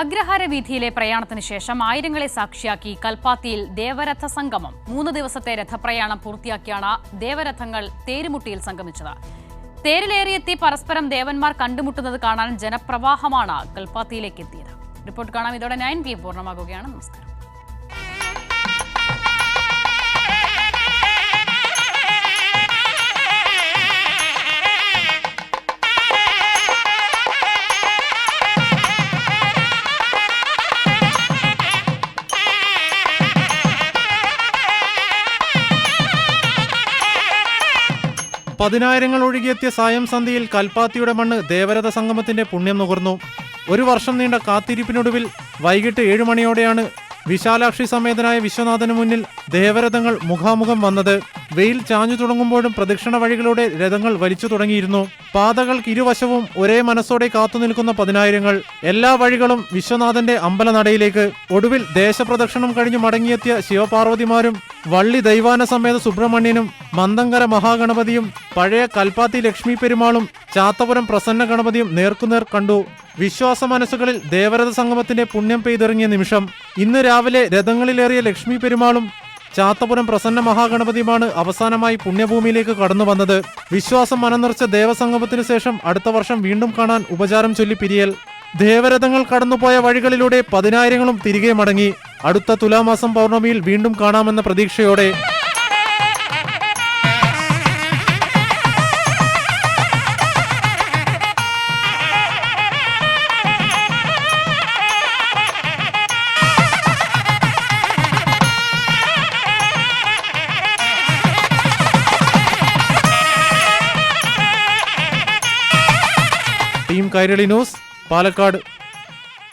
അഗ്രഹാരവീഥിയിലെ പ്രയാണത്തിന് ശേഷം ആയിരങ്ങളെ സാക്ഷിയാക്കി കൽപ്പാത്തിയിൽ ദേവരഥ സംഗമം 3 ദിവസത്തെ രഥപ്രയാണം പൂർത്തിയാക്കിയാണ് ദേവരഥങ്ങൾ തേരുമുട്ടിയിൽ സംഗമിച്ചത്. തേരിലേറിയെത്തി പരസ്പരം ദേവന്മാർ കണ്ടുമുട്ടുന്നത് കാണാൻ ജനപ്രവാഹമാണ് കൽപ്പാത്തിയിലേക്ക് എത്തിയത്. റിപ്പോർട്ട് കാണാം. ഇതോടെ 9 PM പൂർണ്ണമാകുകയാണ്. നമസ്കാരം. പതിനായിരങ്ങൾ ഒഴുകിയെത്തിയ സായം സന്ധ്യയിൽ കൽപ്പാത്തിയുടെ മണ്ണ് ദേവരഥ സംഗമത്തിന്റെ പുണ്യം നുകർന്നു. 1 വർഷം നീണ്ട കാത്തിരിപ്പിനൊടുവിൽ വൈകിട്ട് 7 മണിയോടെയാണ് വിശാലാക്ഷി സമേതനായ വിശ്വനാഥന് മുന്നിൽ ദേവരഥങ്ങൾ മുഖാമുഖം വന്നത്. വെയിൽ ചാഞ്ഞു തുടങ്ങുമ്പോഴും പ്രദക്ഷിണ വഴികളുടെ രഥങ്ങൾ വലിച്ചു തുടങ്ങിയിരുന്നു. പാതകൾക്ക് ഇരുവശവും ഒരേ മനസ്സോടെ കാത്തുനിൽക്കുന്ന പതിനായിരങ്ങൾ. എല്ലാ വഴികളും വിശ്വനാഥന്റെ അമ്പലനടയിലേക്ക്. ഒടുവിൽ ദേശപ്രദക്ഷിണം കഴിഞ്ഞു മടങ്ങിയെത്തിയ ശിവപാർവതിമാരും വള്ളി ദൈവാന സമേത സുബ്രഹ്മണ്യനും മന്ദങ്കര മഹാഗണപതിയും പഴയ കൽപ്പാത്തി ലക്ഷ്മി പെരുമാളും ചാത്തപുരം പ്രസന്ന ഗണപതിയും നേർക്കുനേർ കണ്ടു. വിശ്വാസ മനസ്സുകളിൽ ദേവരഥ സംഗമത്തിന്റെ പുണ്യം പെയ്തിറങ്ങിയ നിമിഷം. ഇന്ന് രാവിലെ രഥങ്ങളിലേറിയ ലക്ഷ്മി പെരുമാളും ചാത്തപുരം പ്രസന്ന മഹാഗണപതിയുമാണ് അവസാനമായി പുണ്യഭൂമിയിലേക്ക് കടന്നു വന്നത്. വിശ്വാസം മനംനിറച്ച ദേവസംഗമത്തിനു ശേഷം അടുത്ത വർഷം വീണ്ടും കാണാൻ ഉപചാരം ചൊല്ലി പിരിയൽ. ദേവരഥങ്ങൾ കടന്നുപോയ വഴികളിലൂടെ പതിനായിരങ്ങളും തിരികെ മടങ്ങി. അടുത്ത തുലാമാസം പൗർണമിയിൽ വീണ്ടും കാണാമെന്ന പ്രതീക്ഷയോടെ. Team Kairali news, Palakkad.